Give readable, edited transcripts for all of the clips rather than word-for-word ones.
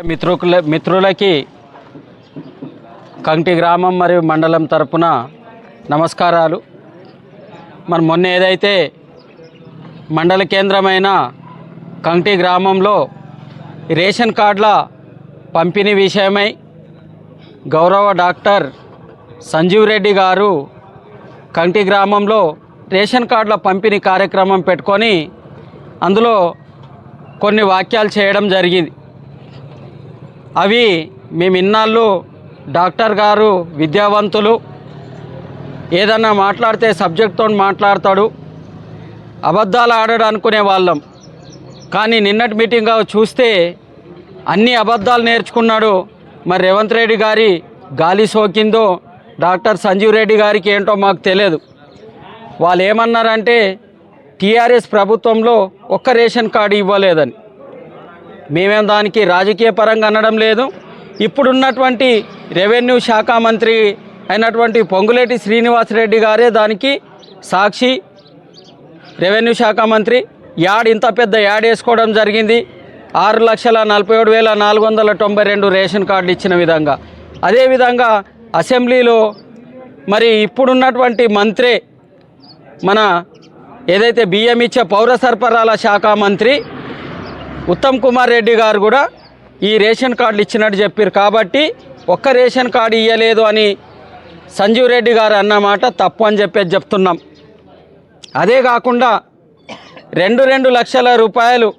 మిత్రులకి కంటి గ్రామం మరియు మండలం తరపున నమస్కారాలు. మనం మొన్న ఏదైతే మండల కేంద్రమైన కంటి గ్రామంలో రేషన్ కార్డుల పంపిణీ విషయమై గౌరవ డాక్టర్ సంజీవ్ రెడ్డి గారు కంటి గ్రామంలో రేషన్ కార్డుల పంపిణీ కార్యక్రమం పెట్టుకొని అందులో కొన్ని వాక్యాలు చేయడం జరిగింది. అవి మేము ఇన్నాళ్ళు డాక్టర్ గారు విద్యావంతులు, ఏదన్నా మాట్లాడితే సబ్జెక్ట్తో మాట్లాడతాడు, అబద్ధాలు ఆడాడు అనుకునే వాళ్ళం. కానీ నిన్నటి మీటింగ్ చూస్తే అన్ని అబద్ధాలు నేర్చుకున్నాడు. మరి రేవంత్ రెడ్డి గారి గాలి సోకిందో డాక్టర్ సంజీవ్ రెడ్డి గారికి ఏంటో మాకు తెలియదు. వాళ్ళు ఏమన్నారంటే టీఆర్ఎస్ ప్రభుత్వంలో ఒక్క రేషన్ కార్డు ఇవ్వలేదని. మేమేం దానికి రాజకీయ పరంగా అనడం లేదు. ఇప్పుడున్నటువంటి రెవెన్యూ శాఖ మంత్రి అయినటువంటి పొంగులేటి శ్రీనివాసరెడ్డి గారే దానికి సాక్షి. రెవెన్యూ శాఖ మంత్రి ఇంత పెద్ద యాడ్ వేసుకోవడం జరిగింది. 6,47,492 రేషన్ కార్డులు ఇచ్చిన విధంగా. అదేవిధంగా అసెంబ్లీలో మరి ఇప్పుడున్నటువంటి మంత్రి మన ఏదైతే బియ్యం ఇచ్చే పౌర సరఫరాల శాఖ మంత్రి ఉత్తమ్ కుమార్ రెడ్డి గారు కూడా ఈ రేషన్ కార్డులు ఇచ్చినట్టు చెప్పారు. కాబట్టి ఒక్క రేషన్ కార్డు ఇవ్వలేదు అని సంజీవ్ రెడ్డి గారు అన్నమాట తప్పు అని చెప్తున్నాం. అదే కాకుండా 2 లక్షల రూపాయలు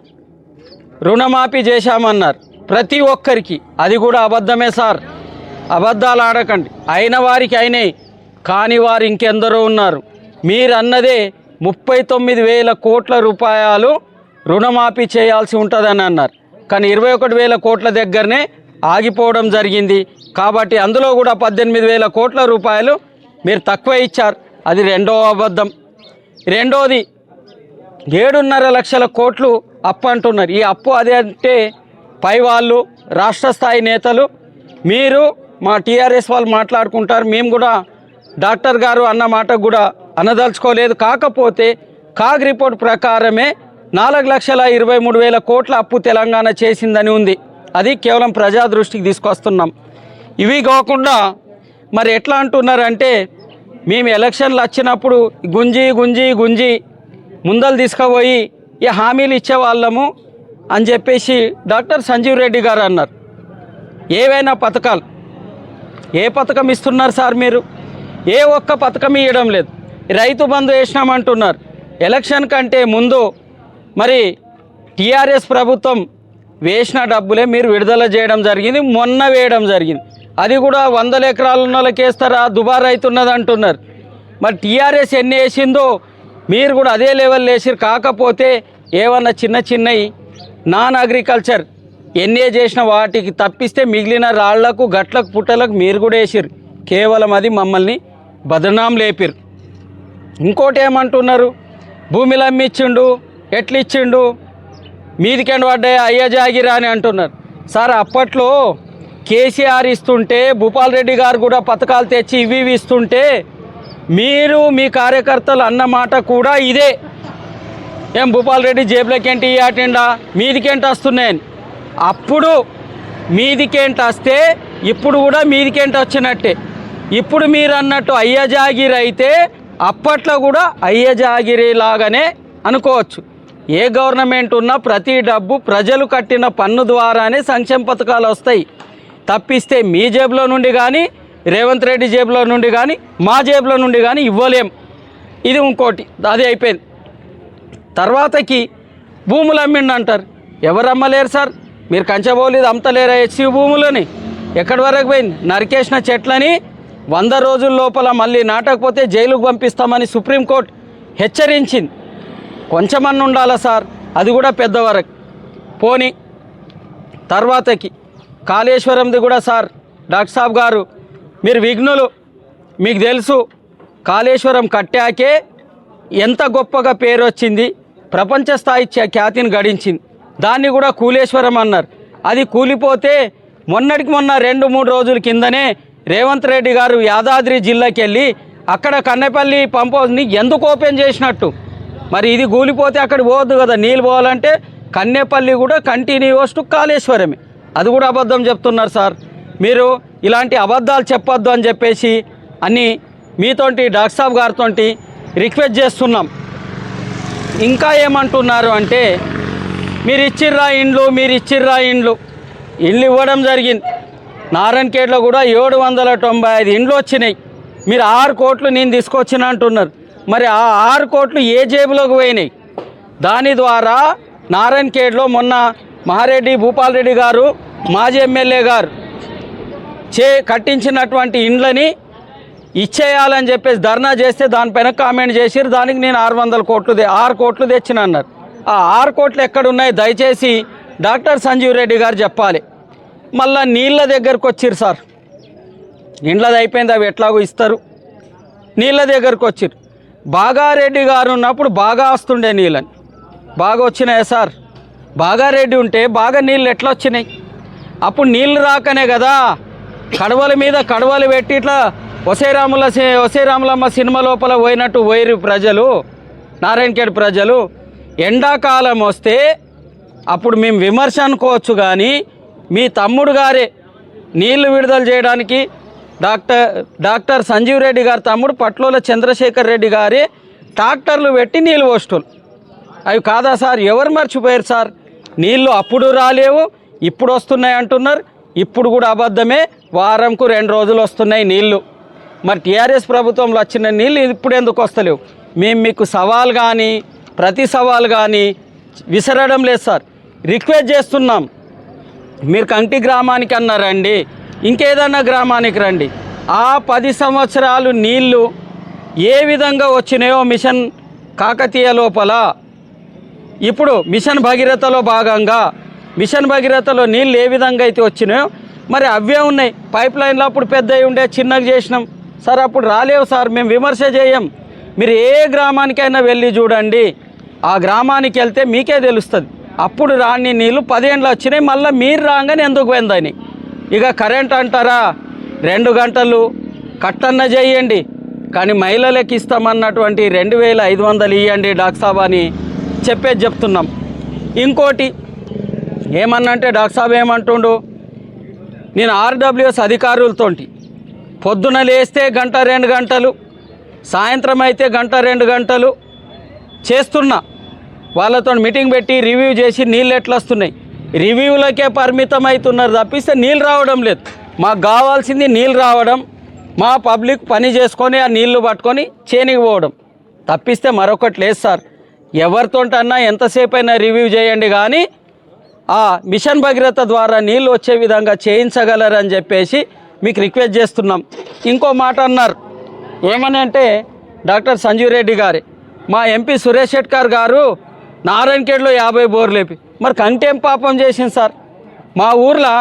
రుణమాఫీ చేశామన్నారు ప్రతి ఒక్కరికి. అది కూడా అబద్ధమే సార్, అబద్ధాలు ఆడకండి. అయిన వారికి అయినాయి, కాని వారు ఇంకెందరో ఉన్నారు. మీరు అన్నదే 39,000 కోట్ల రూపాయలు రుణమాఫీ చేయాల్సి ఉంటుందని అన్నారు. కానీ 21,000 కోట్ల దగ్గరనే ఆగిపోవడం జరిగింది. కాబట్టి అందులో కూడా 18,000 కోట్ల రూపాయలు మీరు తక్కువ ఇచ్చారు. అది రెండవ అబద్ధం. రెండోది 7.5 లక్షల కోట్లు అప్పు అంటున్నారు. ఈ అప్పు అదే అంటే పై వాళ్ళు రాష్ట్ర స్థాయి నేతలు మీరు మా టీఆర్ఎస్ వాళ్ళు మాట్లాడుకుంటారు. మేము కూడా డాక్టర్ గారు అన్న మాట కూడా అనదలుచుకోలేదు. కాకపోతే కాగ్ రిపోర్ట్ ప్రకారమే 4,23,000 కోట్ల అప్పు తెలంగాణ చేసిందని ఉంది. అది కేవలం ప్రజా దృష్టికి తీసుకొస్తున్నాం. ఇవి కాకుండా మరి ఎట్లా అంటున్నారంటే మేము ఎలక్షన్లు వచ్చినప్పుడు గుంజి ముందలు తీసుకుపోయి ఈ హామీలు ఇచ్చేవాళ్ళము అని చెప్పేసి డాక్టర్ సంజీవ్ రెడ్డి గారు అన్నారు. ఏవైనా పథకాలు ఏ పథకం ఇస్తున్నారు సార్? మీరు ఏ ఒక్క పథకం ఇవ్వడం లేదు. రైతు బంధు వేసినామంటున్నారు. ఎలక్షన్ కంటే ముందు మరి టీఆర్ఎస్ ప్రభుత్వం వేసిన డబ్బులే మీరు విడుదల చేయడం జరిగింది, మొన్న వేయడం జరిగింది. అది కూడా 100 ఎకరాలు ఉన్న వాళ్ళకి వేస్తారా, దుబారా అవుతున్నది అంటున్నారు. మరి టీఆర్ఎస్ ఎన్ని వేసిందో మీరు కూడా అదే లెవెల్ వేసిరు. కాకపోతే ఏమన్నా చిన్నవి నాన్ అగ్రికల్చర్ ఎన్ఏ చేసిన వాటికి తప్పిస్తే మిగిలిన రాళ్లకు గట్లకు పుట్టలకు మీరు కూడా వేసిరు. కేవలం అది మమ్మల్ని బదనాం లేపిరు. ఇంకోటి ఏమంటున్నారు, భూమిలు అమ్మిచ్చిండు, ఎట్లిచ్చిండు, మీదికెండు పడ్డాయి అయ్య జాగిరా అని అంటున్నారు. సార్ అప్పట్లో కేసీఆర్ ఇస్తుంటే భూపాల్ రెడ్డి గారు కూడా పథకాలు తెచ్చి ఇవి ఇస్తుంటే మీరు మీ కార్యకర్తలు అన్న మాట కూడా ఇదే. ఏం భూపాల్ రెడ్డి జేబులకేంటి ఆటిండా మీదికేంటి వస్తున్నాయని. అప్పుడు మీదికేంటి వస్తే ఇప్పుడు కూడా మీదికేంటి వచ్చినట్టే. ఇప్పుడు మీరు అన్నట్టు అయ్య జాగిరి అయితే అప్పట్లో కూడా అయ్య జాగిరి లాగానే అనుకోవచ్చు. ఏ గవర్నమెంట్ ఉన్నా ప్రతి డబ్బు ప్రజలు కట్టిన పన్ను ద్వారానే సంక్షేమ పథకాలు వస్తాయి. తప్పిస్తే మీ జేబులో నుండి కానీ రేవంత్ రెడ్డి జేబులో నుండి కానీ మా జేబులో నుండి కానీ ఇవ్వలేం. ఇది ఇంకోటి, అది అయిపోయింది. తర్వాతకి భూములు అమ్మిండి అంటారు. ఎవరు అమ్మలేరు సార్? మీరు కంచబోలేదు అమ్మతలేరా హెచ్సి భూములని? ఎక్కడి వరకు పోయింది? నరికేసిన చెట్లని 100 రోజుల లోపల మళ్ళీ నాటకపోతే జైలుకు పంపిస్తామని సుప్రీంకోర్టు హెచ్చరించింది. కొంచెమన్నా ఉండాలా సార్? అది కూడా పెద్దవరకు పోని. తర్వాతకి కాళేశ్వరంది కూడా సార్ డాక్టర్ సాబ్ గారు మీరు విఘ్నులు, మీకు తెలుసు కాళేశ్వరం కట్టాకే ఎంత గొప్పగా పేరు వచ్చింది, ప్రపంచ స్థాయి ఖ్యాతిని గడించింది. దాన్ని కూడా కూలేశ్వరం అన్నారు. అది కూలిపోతే మొన్నటికి మొన్న 2-3 రోజుల కిందనే రేవంత్ రెడ్డి గారు యాదాద్రి జిల్లాకి వెళ్ళి అక్కడ కన్నెపల్లి పంప్ హౌస్ని ఎందుకు ఓపెన్ చేసినట్టు. మరి ఇది కూలిపోతే అక్కడ పోవద్దు కదా, నీళ్ళు పోవాలంటే కన్నెపల్లి కూడా కంటిన్యూస్ టు కాళేశ్వరమే. అది కూడా అబద్ధం చెప్తున్నారు సార్. మీరు ఇలాంటి అబద్ధాలు చెప్పొద్దు అని చెప్పేసి అన్ని మీతోటి డాక్టర్ సాబ్ గారితో రిక్వెస్ట్ చేస్తున్నాం. ఇంకా ఏమంటున్నారు అంటే మీరు ఇచ్చిర్రా ఇండ్లు ఇండ్లు ఇవ్వడం జరిగింది. నారాయణఖేడ్లో కూడా 795 ఇండ్లు వచ్చినాయి. మీరు 6 కోట్లు నేను తీసుకొచ్చిన అంటున్నారు. మరి ఆ 6 కోట్లు ఏ జేబులోకి పోయినాయి? దాని ద్వారా నారాయణఖేడ్లో మొన్న మహారెడ్డి భూపాల్ రెడ్డి గారు మాజీ ఎమ్మెల్యే గారు కట్టించినటువంటి ఇండ్లని ఇచ్చేయాలని చెప్పేసి ధర్నా చేస్తే దానిపైన కామెంట్ చేసిరు. దానికి నేను 6 కోట్లు తెచ్చిన అన్నారు. ఆ 6 కోట్లు ఎక్కడున్నాయి దయచేసి డాక్టర్ సంజీవ్ రెడ్డి గారు చెప్పాలి. మళ్ళా నీళ్ళ దగ్గరకు వచ్చిరు సార్. ఇండ్లది అయిపోయింది, అవి ఎట్లాగో ఇస్తారు. నీళ్ళ దగ్గరకు వచ్చిరు. బాగారెడ్డి గారు ఉన్నప్పుడు బాగా వస్తుండే నీళ్ళని, బాగా వచ్చినాయా సార్? బాగారెడ్డి ఉంటే బాగా నీళ్ళు ఎట్లా వచ్చినాయి? అప్పుడు నీళ్ళు రాకనే కదా కడవల మీద కడవలు పెట్టి ఇట్లా వసేరాములమ్మ సినిమా లోపల పోయినట్టు పోయిరు ప్రజలు, నారాయణఖేడ్ ప్రజలు. ఎండాకాలం వస్తే అప్పుడు మేము విమర్శ అనుకోవచ్చు, కానీ మీ తమ్ముడు గారే నీళ్లు విడుదల చేయడానికి డాక్టర్ సంజీవ్ రెడ్డి గారి తమ్ముడు పట్లోల చంద్రశేఖర్ రెడ్డి గారే ట్రాక్టర్లు పెట్టి నీళ్ళు పోస్టులు. అవి కాదా సార్? ఎవరు మర్చిపోయారు సార్? నీళ్ళు అప్పుడు రాలేవు, ఇప్పుడు వస్తున్నాయి అంటున్నారు. ఇప్పుడు కూడా అబద్ధమే. వారంకు 2 రోజులు వస్తున్నాయి నీళ్ళు. మరి టీఆర్ఎస్ ప్రభుత్వంలో వచ్చిన నీళ్ళు ఇప్పుడు ఎందుకు వస్తలేవు? మేము మీకు సవాల్ కానీ ప్రతి సవాల్ కానీ విసరడం లేదు సార్. రిక్వెస్ట్ చేస్తున్నాం. మీరు కంటి గ్రామానికి అన్నారండి, ఇంకేదన్నా గ్రామానికి రండి. ఆ 10 సంవత్సరాలు నీళ్ళు ఏ విధంగా వచ్చినాయో మిషన్ కాకతీయ లోపల, ఇప్పుడు మిషన్ భగీరథలో భాగంగా మిషన్ భగీరథలో నీళ్ళు ఏ విధంగా అయితే వచ్చినాయో మరి అవే ఉన్నాయి. పైప్ లైన్లో అప్పుడు పెద్దవి ఉండే, చిన్నగా చేసినాం సార్. అప్పుడు రాలేవు సార్. మేము విమర్శ చేయం. మీరు ఏ గ్రామానికైనా వెళ్ళి చూడండి, ఆ గ్రామానికి వెళ్తే మీకే తెలుస్తుంది. అప్పుడు రాని నీళ్ళు 10 ఏళ్ళు వచ్చినాయి, మళ్ళీ మీరు రాగానే ఎందుకు పోయిందని. ఇక కరెంట్ అంటారా, 2 గంటలు కట్టన్న చేయండి, కానీ మహిళలకు ఇస్తామన్నటువంటి 2500 ఇవ్వండి డాక్టర్ సాబ్ అని చెప్తున్నాం. ఇంకోటి ఏమన్నంటే డాక్టర్ సాబ్ ఏమంటుండు, నేను ఆర్డబ్ల్యూఎస్ అధికారులతోటి పొద్దున లేస్తే 1-2 గంటలు, సాయంత్రం అయితే 1-2 గంటలు చేస్తున్నా. వాళ్ళతో మీటింగ్ పెట్టి రివ్యూ చేసి నీళ్ళు ఎట్లా వస్తున్నాయి, రివ్యూలకే పరిమితం అవుతున్నారు తప్పిస్తే నీళ్ళు రావడం లేదు. మాకు కావాల్సింది నీళ్ళు రావడం, మా పబ్లిక్ పని చేసుకొని ఆ నీళ్లు పట్టుకొని చేనికి పోవడం తప్పిస్తే మరొకటి లేదు సార్. ఎవరితోటన్నా ఎంతసేపు అయినా రివ్యూ చేయండి, కానీ ఆ మిషన్ భగీరథ ద్వారా నీళ్ళు వచ్చే విధంగా చేయించగలరని చెప్పేసి మీకు రిక్వెస్ట్ చేస్తున్నాం. ఇంకో మాట అన్నారు, ఏమని అంటే డాక్టర్ సంజీవ్ రెడ్డి గారి మా ఎంపీ సురేష్ షెట్కర్ గారు నారాయణఖేడ్లో 50 బోర్లు లేపి, మరి కంటేం పాపం చేసింది సార్? మా ఊర్లో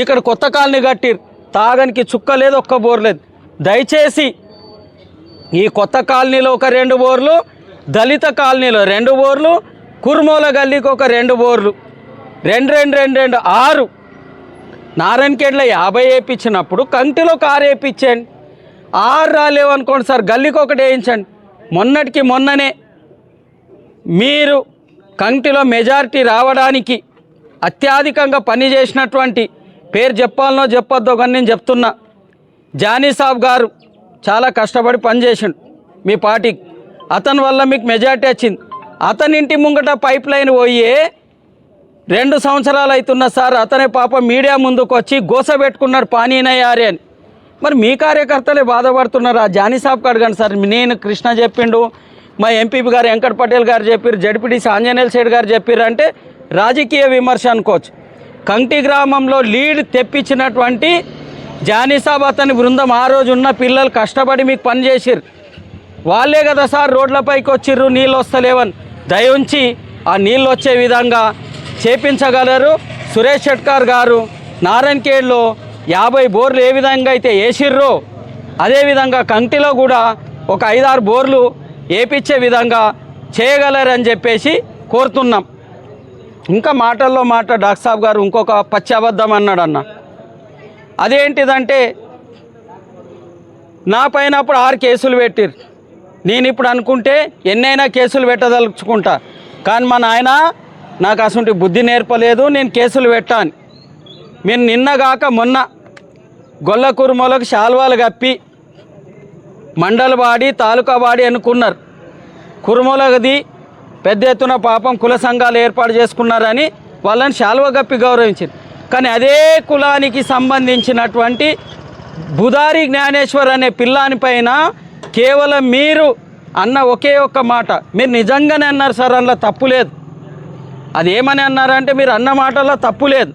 ఇక్కడ కొత్త కాలనీ కట్టిరు, తాగనికి చుక్క లేదు, ఒక్క బోర్ లేదు. దయచేసి ఈ కొత్త కాలనీలో ఒక 2 బోర్లు, దళిత కాలనీలో 2 బోర్లు, కుర్మోల గల్లీకి ఒక 2 బోర్లు, 2 6. నారాయణఖేడ్లో 50 వేయించినప్పుడు కంటిలో 6 వేయించండి. 6 రాలేవు అనుకోండి సార్, గల్లీకి ఒకటి వేయించండి. మొన్నటికి మొన్ననే మీరు కంటిలో మెజారిటీ రావడానికి అత్యధికంగా పనిచేసినటువంటి, పేరు చెప్పాలనో చెప్పొద్దో కానీ నేను చెప్తున్నా, జానీ సాబ్ గారు చాలా కష్టపడి పనిచేసిండు మీ పార్టీకి. అతని వల్ల మీకు మెజారిటీ వచ్చింది. అతని ఇంటి ముంగట పైప్ లైన్ పోయే 2 సంవత్సరాలు అవుతున్నా సార్. అతనే పాప మీడియా ముందుకు వచ్చి గోస పెట్టుకున్నాడు పానీనయ్యారే అని. మరి మీ కార్యకర్తలే బాధపడుతున్నారు. ఆ జానీ సాబ్కి అడగండి సార్. నేను కృష్ణ చెప్పిండు, మా ఎంపీ గారు వెంకట్ పటేల్ గారు చెప్పారు, జడ్పీటీసీ ఆంజనేయుల సేఠ్ గారు చెప్పారు అంటే రాజకీయ విమర్శ అనుకోవచ్చు. కంటి గ్రామంలో లీడ్ తెప్పించినటువంటి జానీ సాబ్ అతని బృందం, ఆ రోజు ఉన్న పిల్లలు కష్టపడి మీకు పనిచేసారు. వాళ్ళే కదా సార్ రోడ్లపైకి వచ్చిర్రు నీళ్ళు వస్తలేవని. దయ ఉంచి ఆ నీళ్ళు వచ్చే విధంగా చేపించగలరు. సురేష్ షెట్కర్ గారు నారాయణఖేడ్లో 50 బోర్లు ఏ విధంగా అయితే వేసిర్రో అదేవిధంగా కంటిలో కూడా ఒక 5-6 బోర్లు వేపించే విధంగా చేయగలరని చెప్పేసి కోరుతున్నాం. ఇంకా మాటల్లో మాట డాక్టర్ సాబ్ గారు ఇంకొక పచ్చి అబద్ధం అన్నాడు అన్న. అదేంటిదంటే నా పైన అప్పుడు 6 కేసులు పెట్టిరు. నేను ఇప్పుడు అనుకుంటే ఎన్నైనా కేసులు పెట్టదలుచుకుంటా, కానీ మా నాయన నాకు అసలు బుద్ధి నేర్పలేదు, నేను కేసులు పెట్టాను. మీరు నిన్నగాక మొన్న గొల్ల కుర్మలకు శాల్వాలు కప్పి మండల బాడి తాలూకా బాడి అనుకున్నారు. కుర్మలది పెద్ద ఎత్తున పాపం కుల సంఘాలు ఏర్పాటు చేసుకున్నారని వాళ్ళని శాల్వ కప్పి గౌరవించారు. కానీ అదే కులానికి సంబంధించినటువంటి బుధారి జ్ఞానేశ్వర్ అనే పిల్లాని పైన కేవలం మీరు అన్న ఒకే ఒక్క మాట, మీరు నిజంగానే అన్నారు సార్, అందులో తప్పు లేదు. అదేమని అన్నారంటే మీరు అన్న మాటల్లో తప్పు లేదు.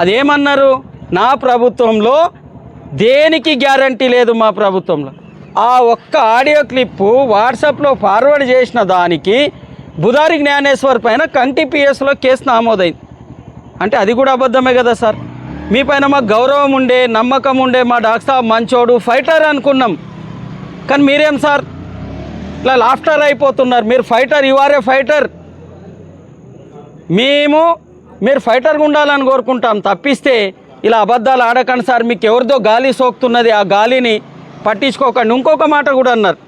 అదేమన్నారు, నా ప్రభుత్వంలో దేనికి గ్యారంటీ లేదు, మా ప్రభుత్వంలో. ఆ ఒక్క ఆడియో క్లిప్పు వాట్సాప్లో ఫార్వర్డ్ చేసిన దానికి బుధారి జ్ఞానేశ్వర్ పైన కంటి పిఎస్లో కేసు నమోదైంది. అంటే అది కూడా అబద్ధమే కదా సార్. మీ పైన మాకు గౌరవం ఉండే, నమ్మకం ఉండే, మా డాక్టర్ సాబ్ మంచోడు, ఫైటర్ అనుకున్నాం. కానీ మీరేం సార్ ఇట్లా లాఫ్టర్ అయిపోతున్నారు. మీరు fighter, you are a fighter. మీరు ఫైటర్గా ఉండాలని కోరుకుంటాం తప్పిస్తే ఇలా అబద్ధాలు ఆడకండి సార్. మీకు ఎవరిదో గాలి సోకుతున్నది, ఆ గాలిని పట్టించుకోకండి. ఇంకొక మాట కూడా అన్నారు,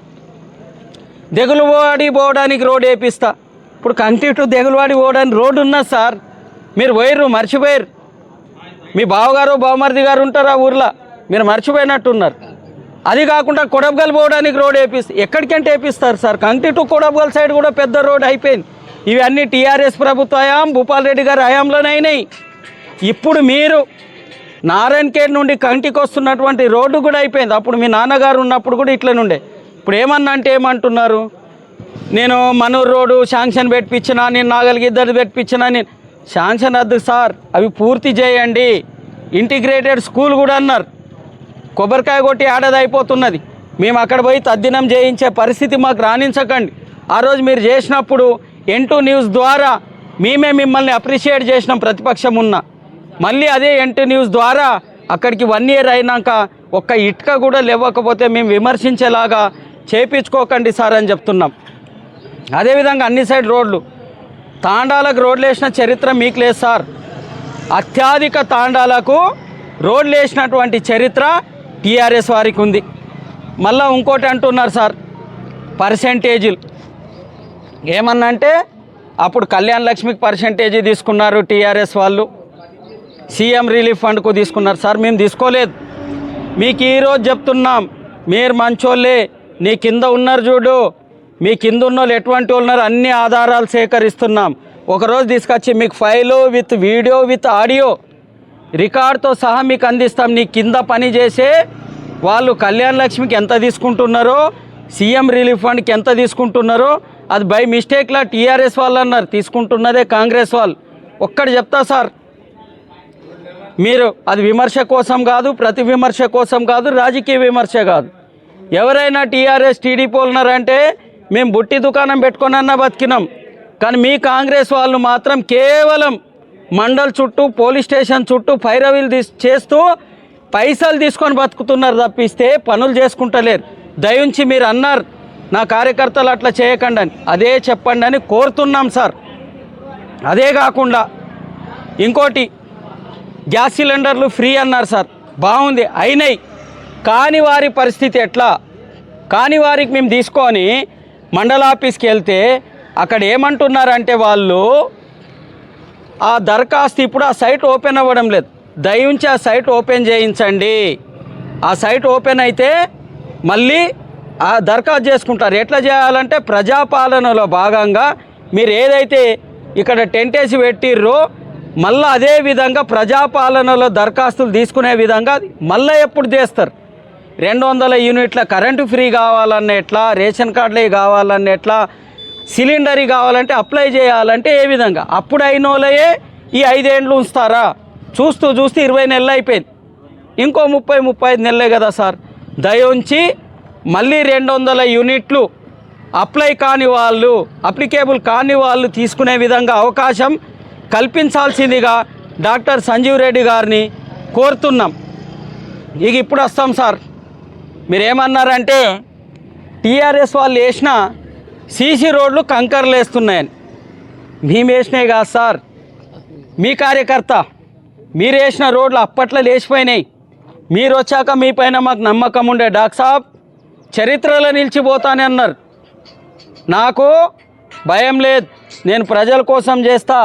దెగులువాడి పోవడానికి రోడ్ వేపిస్తా. ఇప్పుడు కంటిన్యూ దెగులువాడి పోవడానికి రోడ్డు ఉన్నది సార్. మీరు పోయిర్రు, మర్చిపోయారు. మీ బావగారు బావమరిది గారు ఉంటారు ఆ ఊర్లో, మీరు మర్చిపోయినట్టున్నారు. అది కాకుండా కొడబ్గల్ పోవడానికి రోడ్ వేపిస్తా. ఎక్కడికంటే వేపిస్తారు సార్? కంటి టు కొడబ్గల్ సైడ్ కూడా పెద్ద రోడ్ అయిపోయింది. ఇవన్నీ టీఆర్ఎస్ ప్రభుత్వ హయాం, భూపాల్ రెడ్డి గారి హయాంలోనే అయినాయి. ఇప్పుడు మీరు నారాయణఖేడ్ నుండి కంటికి వస్తున్నటువంటి రోడ్డు కూడా అయిపోయింది. అప్పుడు మీ నాన్నగారు ఉన్నప్పుడు కూడా ఇట్లనుండే. ఇప్పుడు ఏమన్నా అంటే ఏమంటున్నారు, నేను మనూరు రోడ్డు శాంక్షన్ పెట్టించినా, నేను నాగలిగిద్దరు పెట్టించినా. నేను శాంక్షన్ వద్దు సార్, అవి పూర్తి చేయండి. ఇంటిగ్రేటెడ్ స్కూల్ కూడా అన్నారు, కొబ్బరికాయ కొట్టి ఆడది అయిపోతున్నది. మేము అక్కడ పోయి తద్దినం చేయించే పరిస్థితి మాకు రాణించకండి. ఆ రోజు మీరు చేసినప్పుడు N2 న్యూస్ ద్వారా మేమే మిమ్మల్ని అప్రిషియేట్ చేసినాం ప్రతిపక్షం ఉన్న. మళ్ళీ అదే N2 న్యూస్ ద్వారా అక్కడికి 1 year అయినాక ఒక్క ఇటుక కూడా లేవకపోతే మేము విమర్శించేలాగా చేయించుకోకండి సార్ అని చెప్తున్నాం. అదేవిధంగా అన్ని సైడ్ రోడ్లు, తాండాలకు రోడ్లు వేసిన చరిత్ర మీకు లేదు సార్. అత్యధిక తాండాలకు రోడ్లు వేసినటువంటి చరిత్ర టీఆర్ఎస్ వారికి ఉంది. మళ్ళీ ఇంకోటి అంటున్నారు సార్, పర్సెంటేజీలు. ఏమన్నా అంటే అప్పుడు కళ్యాణ లక్ష్మికి పర్సెంటేజీ తీసుకున్నారు టీఆర్ఎస్ వాళ్ళు, సీఎం రిలీఫ్ ఫండ్కు తీసుకున్నారు సార్. మేము తీసుకోలేదు. మీకు ఈరోజు చెప్తున్నాం, మీరు మంచోళ్ళే, నీ కింద ఉన్నారు చూడు, మీ కింద ఉన్న వాళ్ళు ఎటువంటి వాళ్ళు ఉన్నారు అన్ని ఆధారాలు సేకరిస్తున్నాం. ఒకరోజు తీసుకొచ్చి మీకు file with video with audio రికార్డ్తో సహా మీకు అందిస్తాం. నీ కింద పని చేసే వాళ్ళు కళ్యాణ లక్ష్మికి ఎంత తీసుకుంటున్నారో, సీఎం రిలీఫ్ ఫండ్కి ఎంత తీసుకుంటున్నారో, అది బై మిస్టేక్లా టీఆర్ఎస్ వాళ్ళు అన్నారు, తీసుకుంటున్నదే కాంగ్రెస్ వాళ్ళు. ఒక్కటి చెప్తా సార్, మీరు అది విమర్శ కోసం కాదు, ప్రతి విమర్శ కోసం కాదు, రాజకీయ విమర్శ కాదు. ఎవరైనా టీఆర్ఎస్ టీడీపీ ఉన్నారంటే మేము బుట్టి దుకాణం పెట్టుకొనన్నా బతికినాం. కానీ మీ కాంగ్రెస్ వాళ్ళు మాత్రం కేవలం మండల్ చుట్టూ, పోలీస్ స్టేషన్ చుట్టూ పైరవీలు చేస్తూ పైసలు తీసుకొని బతుకుతున్నారు తప్పిస్తే పనులు చేసుకుంటలేరు. దయించి మీరు అన్నారు నా కార్యకర్తలు అట్లా చేయకండి అని, అదే చెప్పండి అని కోరుతున్నాం సార్. అదే కాకుండా ఇంకోటి, గ్యాస్ సిలిండర్లు ఫ్రీ అన్నారు సార్, బాగుంది, అయినాయి. కాని వారి పరిస్థితి ఎట్లా? కాని వారికి మేము తీసుకొని మండల ఆఫీస్కి వెళ్తే అక్కడ ఏమంటున్నారంటే వాళ్ళు, ఆ దరఖాస్తు ఇప్పుడు ఆ సైట్ ఓపెన్ అవ్వడం లేదు, దయించి ఆ సైట్ ఓపెన్ చేయించండి. ఆ సైట్ ఓపెన్ అయితే మళ్ళీ ఆ దరఖాస్తు చేసుకుంటారు. ఎట్లా చేయాలంటే ప్రజాపాలనలో భాగంగా మీరు ఏదైతే ఇక్కడ టెంట్ వేసి పెట్టిర్రో మళ్ళీ అదే విధంగా ప్రజాపాలనలో దరఖాస్తులు తీసుకునే విధంగా మళ్ళీ ఎప్పుడు చేస్తారు. 200 యూనిట్ల కరెంటు ఫ్రీ కావాలన్న ఎట్లా, రేషన్ కార్డులే కావాలన్న ఎట్లా, సిలిండర్ కావాలంటే అప్లై చేయాలంటే ఏ విధంగా, అప్పుడు అయిన వాళ్ళయే ఈ 5 ఏళ్ళు ఉంచుతారా? చూస్తూ 20 నెలలు అయిపోయింది, ఇంకో 30-35 నెలలే కదా సార్. దయించి మళ్ళీ 200 యూనిట్లు అప్లై కాని వాళ్ళు, అప్లికేబుల్ కాని వాళ్ళు తీసుకునే విధంగా అవకాశం కల్పించాల్సిందిగా డాక్టర్ సంజీవ్ రెడ్డి గారిని కోరుతున్నాం. ఇక ఇప్పుడు వస్తాం సార్, మీరేమన్నారంటే టీఆర్ఎస్ వాళ్ళు వేసిన సీసీ రోడ్లు కంకర్లు వేస్తున్నాయని. మేము వేసినాయి కాదు సార్, మీ కార్యకర్త మీరు వేసిన రోడ్లు అప్పట్లో లేచిపోయినాయి. మీరు వచ్చాక మీ పైన మాకు నమ్మకం ఉండే, డాక్టర్ సాబ్ చరిత్రలో నిలిచిపోతానే అన్నారు. నాకు భయం లేదు, నేను ప్రజల కోసం చేస్తా,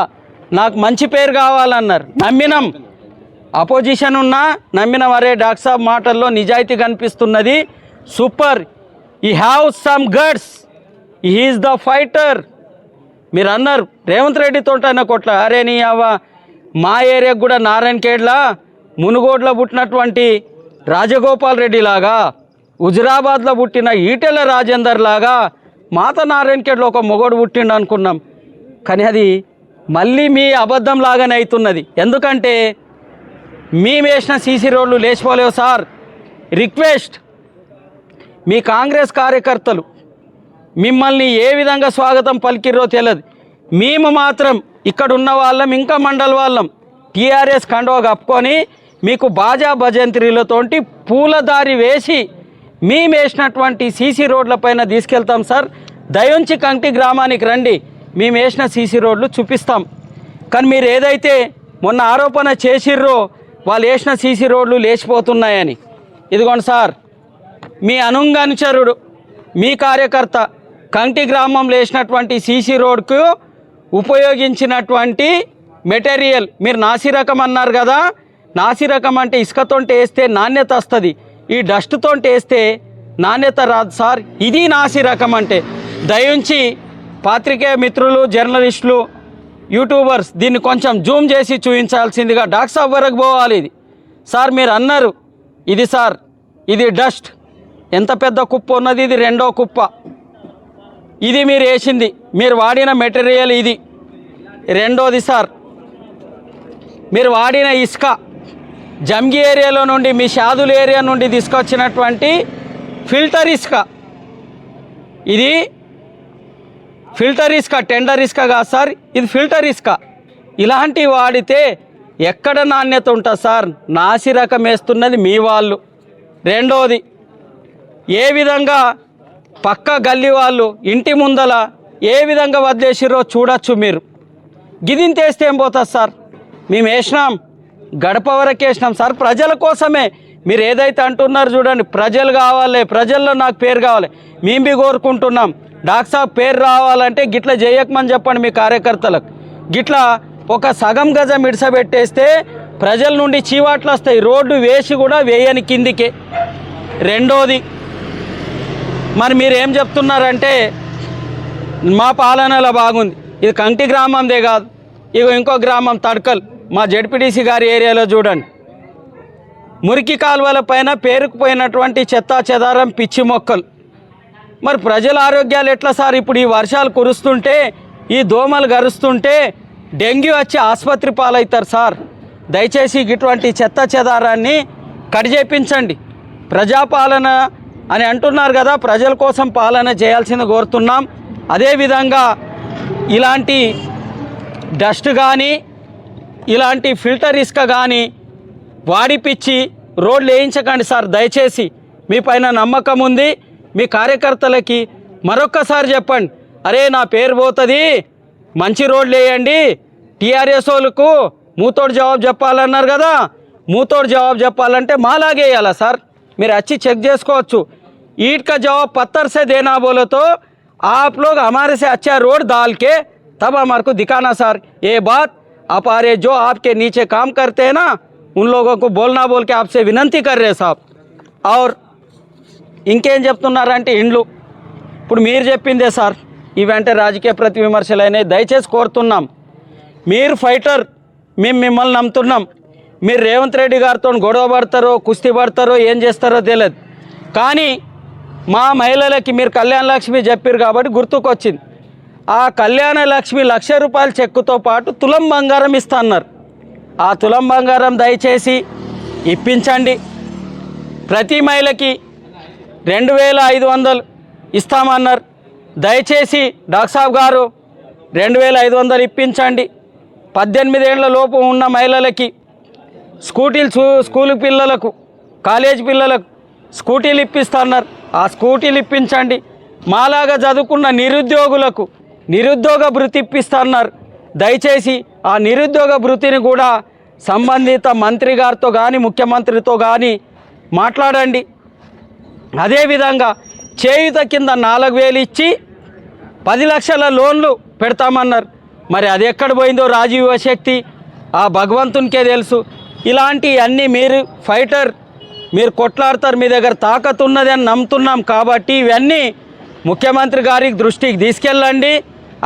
నాకు మంచి పేరు కావాలన్నారు. నమ్మినాం. అపోజిషన్ ఉన్నా నమ్మిన వారే డాక్టర్ సాబ్ మాటల్లో నిజాయితీ కనిపిస్తున్నది. సూపర్, ఈ have some guts, is the fighter. మీరు అన్నారు రేవంత్ రెడ్డితో అన్న కొట్ల, అరే నీ అవ్వ మా ఏరియాకు కూడా నారాయణఖేడ్లా మునుగోడ్లో పుట్టినటువంటి రాజగోపాల్ రెడ్డి లాగా, హుజురాబాద్లో పుట్టిన ఈటెల రాజేందర్ లాగా మాత నారాయణఖేడ్లో ఒక మొగోడు పుట్టిండు అనుకున్నాం. కానీ అది మళ్ళీ మీ అబద్ధం లాగానే అవుతున్నది. ఎందుకంటే మేము వేసిన సీసీ రోడ్లు లేచిపోలేవు సార్. రిక్వెస్ట్, మీ కాంగ్రెస్ కార్యకర్తలు మిమ్మల్ని ఏ విధంగా స్వాగతం పలికిర్రో తెలియదు. మేము మాత్రం ఇక్కడ ఉన్న వాళ్ళం, ఇంకా మండల వాళ్ళం టీఆర్ఎస్ కండువా కప్పుకొని మీకు బాజా భజంత్రీలతోటి పూలదారి వేసి మేము వేసినటువంటి సీసీ రోడ్లపైన తీసుకెళ్తాం సార్. దయుంచి కంటి గ్రామానికి రండి, మేము వేసిన సీసీ రోడ్లు చూపిస్తాం. కానీ మీరు ఏదైతే మొన్న ఆరోపణ చేసిర్రో వాళ్ళు వేసిన సీసీ రోడ్లు లేచిపోతున్నాయని, ఇదిగోండి సార్, మీ అనుంగనుచరుడు మీ కార్యకర్త కంటి గ్రామంలో వేసినటువంటి సీసీ రోడ్కు ఉపయోగించినటువంటి మెటీరియల్, మీరు నాసి రకం అన్నారు కదా, నాసి రకం అంటే ఇసుకతోటి వేస్తే నాణ్యత వస్తుంది, ఈ డస్ట్తో వేస్తే నాణ్యత రాదు సార్. ఇది నాసి రకం అంటే. దయించి పాత్రికేయ మిత్రులు, జర్నలిస్టులు, యూట్యూబర్స్ దీన్ని కొంచెం జూమ్ చేసి చూపించాల్సిందిగా. డాక్టర్ సాబ్ వరకు పోవాలి ఇది. సార్ మీరు అన్నారు ఇది సార్, ఇది డస్ట్, ఎంత పెద్ద కుప్ప ఉన్నది, ఇది రెండో కుప్ప, ఇది మీరు వేసింది, మీరు వాడిన మెటీరియల్ ఇది. రెండోది సార్, మీరు వాడిన ఇసుక జంగి ఏరియాలో నుండి, మీ షాదుల్ ఏరియా నుండి తీసుకొచ్చినటువంటి ఫిల్టర్ ఇసుక, ఇది ఫిల్టర్ ఇసుక, టెండర్ ఇసుక కాదు సార్, ఇది ఫిల్టర్ ఇసుక. ఇలాంటివి వాడితే ఎక్కడ నాణ్యత ఉంటుంది సార్? నాసి రకం వేస్తున్నది మీ వాళ్ళు. రెండోది, ఏ విధంగా పక్క గల్లీ వాళ్ళు ఇంటి ముందల ఏ విధంగా వదిలేసిర్రో చూడొచ్చు మీరు. గిదింతేస్తే ఏం పోతుంది సార్? మేము వేసినాం, గడప వరకు వేసినాం సార్, ప్రజల కోసమే. మీరు ఏదైతే అంటున్నారు చూడండి, ప్రజలు కావాలి, ప్రజల్లో నాకు పేరు కావాలి, మేము బి కోరుకుంటున్నాం. డాక్టర్ సాబ్ పేరు రావాలంటే గిట్ల చేయకమని చెప్పండి మీ కార్యకర్తలకు. గిట్లా ఒక సగం గజం ఇడిసబెట్టేస్తే ప్రజల నుండి చీవాట్లు వస్తాయి, రోడ్డు వేసి కూడా వేయని కిందికే. రెండోది, మరి మీరు ఏం చెప్తున్నారంటే మా పాలనలో బాగుంది. ఇది కంటి గ్రామందే కాదు, ఇగో ఇంకో గ్రామం తడ్కల్, మా జెడ్పీటీసీ గారి ఏరియాలో చూడండి, మురికి కాలువల పైన పేరుకుపోయినటువంటి చెత్తా చెదారం, పిచ్చి మొక్కలు. మరి ప్రజల ఆరోగ్యాలు ఎట్లా సార్? ఇప్పుడు ఈ వర్షాలు కురుస్తుంటే, ఈ దోమలు గరుస్తుంటే డెంగ్యూ వచ్చి ఆసుపత్రి పాలవుతారు సార్. దయచేసి ఇటువంటి చెత్త చెదారాన్ని కట్ చేయించండి. ప్రజాపాలన అని అంటున్నారు కదా, ప్రజల కోసం పాలన చేయాల్సింది కోరుతున్నాం. అదేవిధంగా ఇలాంటి డస్ట్ కానీ, ఇలాంటి ఫిల్టర్ ఇసుక కానీ వాడిపిచ్చి రోడ్లు వేయించకండి సార్. దయచేసి మీ పైన నమ్మకం ఉంది. మీ కార్యకర్తలకి మరొక్కసారి చెప్పండి, అరే నా పేరు పోతుంది, మంచి రోడ్లు వేయండి. టీఆర్ఎస్ వాళ్ళకు మూతోడు జవాబు చెప్పాలన్నారు కదా, మూతోడు జవాబు చెప్పాలంటే మాలాగే వేయాలా సార్? మీరు వచ్చి చెక్ చేసుకోవచ్చు. ईट का जवाब पत्थर से देना बोले तो आप लोग हमारे से अच्छा रोड डाल के तब हमारे को दिखाना सर. ये बात आप आ रहे जो आपके नीचे काम करते हैं ना, उन लोगों को बोलना बोल के आपसे विनंती कर रहे साहब. और ఇంకేం చెప్తున్నారంటే ఇండ్లు ఇప్పుడు మీరు చెప్పిందే సార్. ఇవంటే రాజకీయ ప్రతి విమర్శలైనవి. దయచేసి కోరుతున్నాం, మీరు ఫైటర్, మేము మిమ్మల్ని నమ్ముతున్నాం. మీరు రేవంత్ రెడ్డి గారితో గొడవ పడతారో, కుస్తీ పడతారో, ఏం చేస్తారో తెలియదు. కానీ మా మహిళలకి మీరు కళ్యాణ లక్ష్మి చెప్పారు కాబట్టి గుర్తుకొచ్చింది. ఆ కళ్యాణ లక్ష్మి ₹1,00,000 చెక్కుతో పాటు తులం బంగారం ఇస్తా అన్నారు. ఆ తులం బంగారం దయచేసి ఇప్పించండి. ప్రతి మహిళకి 2,500 ఇస్తామన్నారు. దయచేసి డాక్టర్ సాబ్ గారు 2,500 ఇప్పించండి. 18 ఏళ్ల లోపు ఉన్న మహిళలకి స్కూటీలు, స్కూల్ పిల్లలకు, కాలేజ్ పిల్లలకు స్కూటీలు ఇప్పిస్తున్నారు. ఆ స్కూటీలు ఇప్పించండి. మాలాగా చదువుకున్న నిరుద్యోగులకు నిరుద్యోగ భృతి ఇప్పిస్తున్నారు. దయచేసి ఆ నిరుద్యోగ భృతిని కూడా సంబంధిత మంత్రి గారితో కానీ, ముఖ్యమంత్రితో కానీ మాట్లాడండి. అదేవిధంగా చేయుత కింద 4,000 ఇచ్చి 10 లక్షల లోన్లు పెడతామన్నారు. మరి అది ఎక్కడ పోయిందో రాజీవ్ శక్తి ఆ భగవంతునికే తెలుసు. ఇలాంటి అన్నీ మీరు ఫైటర్, మీరు కొట్లాడతారు, మీ దగ్గర తాకత్ ఉన్నది అని నమ్ముతున్నాం. కాబట్టి ఇవన్నీ ముఖ్యమంత్రి గారికి దృష్టికి తీసుకెళ్ళండి.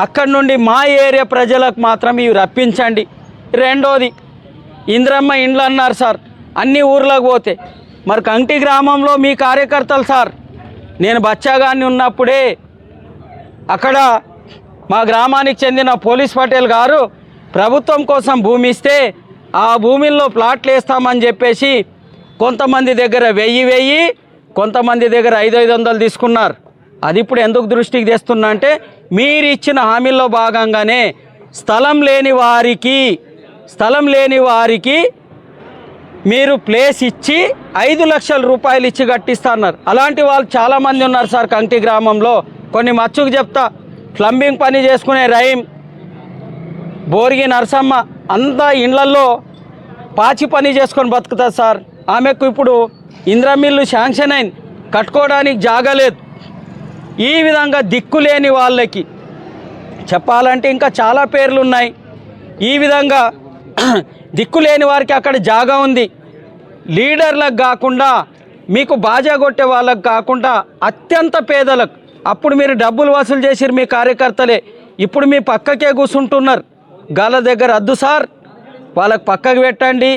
అక్కడి నుండి మా ఏరియా ప్రజలకు మాత్రం ఇవి రప్పించండి. రెండోది, ఇంద్రమ్మ ఇండ్లు అన్నారు సార్, అన్ని ఊర్లకు పోతే మరి కంటి గ్రామంలో మీ కార్యకర్తలు సార్, నేను బచ్చాగాన్ని ఉన్నప్పుడే అక్కడ మా గ్రామానికి చెందిన పోలీస్ పటేల్ గారు ప్రభుత్వం కోసం భూమి ఇస్తే ఆ భూమిల్లో ప్లాట్లు వేస్తామని చెప్పేసి కొంతమంది దగ్గర 1000 కొంతమంది దగ్గర 500 తీసుకున్నారు. అది ఇప్పుడు ఎందుకు దృష్టికి తెస్తున్నా అంటే, మీరు ఇచ్చిన హామీల్లో భాగంగానే స్థలం లేని వారికి మీరు ప్లేస్ ఇచ్చి 5 లక్షల రూపాయలు ఇచ్చి కట్టిస్తున్నారు. అలాంటి వాళ్ళు చాలామంది ఉన్నారు సార్ కంటి గ్రామంలో. కొన్ని మచ్చుకు చెప్తా, ప్లంబింగ్ పని చేసుకునే రహీం, బోర్గి నరసమ్మ అంతా ఇండ్లల్లో పాచి పని చేసుకొని బతుకుతుంది సార్. ఆమెకు ఇప్పుడు ఇంద్రమిల్లు శాంక్షన్ అయింది, కట్టుకోవడానికి జాగలేదు. ఈ విధంగా దిక్కులేని వాళ్ళకి చెప్పాలంటే ఇంకా చాలా పేర్లు ఉన్నాయి. ఈ విధంగా దిక్కులేని వారికి అక్కడ జాగా ఉంది. లీడర్లకు కాకుండా, మీకు బాజా కొట్టే వాళ్ళకు కాకుండా అత్యంత పేదలకు అప్పుడు మీరు డబ్బులు వసూలు చేసిరు మీ కార్యకర్తలే, ఇప్పుడు మీ పక్కకే కూర్చుంటున్నారు. గాల దగ్గర అద్దు సార్, వాళ్ళకు పక్కకు పెట్టండి.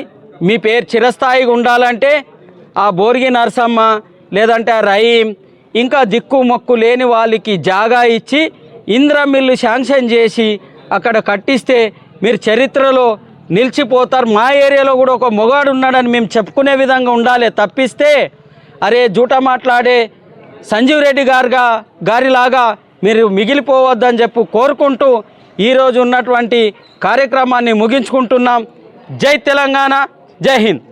మీ పేరు చిరస్థాయిగా ఉండాలంటే ఆ బోర్గి నరసమ్మ లేదంటే ఆ రహీం ఇంకా దిక్కు మొక్కు లేని వాళ్ళకి జాగా ఇచ్చి ఇంద్రమిల్లు శాంక్షన్ చేసి అక్కడ కట్టిస్తే మీరు చరిత్రలో నిలిచిపోతారు. మా ఏరియాలో కూడా ఒక మొగాడు ఉన్నాడని మేము చెప్పుకునే విధంగా ఉండాలి. తప్పిస్తే అరే జూట మాట్లాడే సంజీవ్ రెడ్డి గారిలాగా మీరు మిగిలిపోవద్దని చెప్పి కోరుకుంటూ ఈరోజు ఉన్నటువంటి కార్యక్రమాన్ని ముగించుకుంటున్నాం. జై తెలంగాణ, జై హింద్.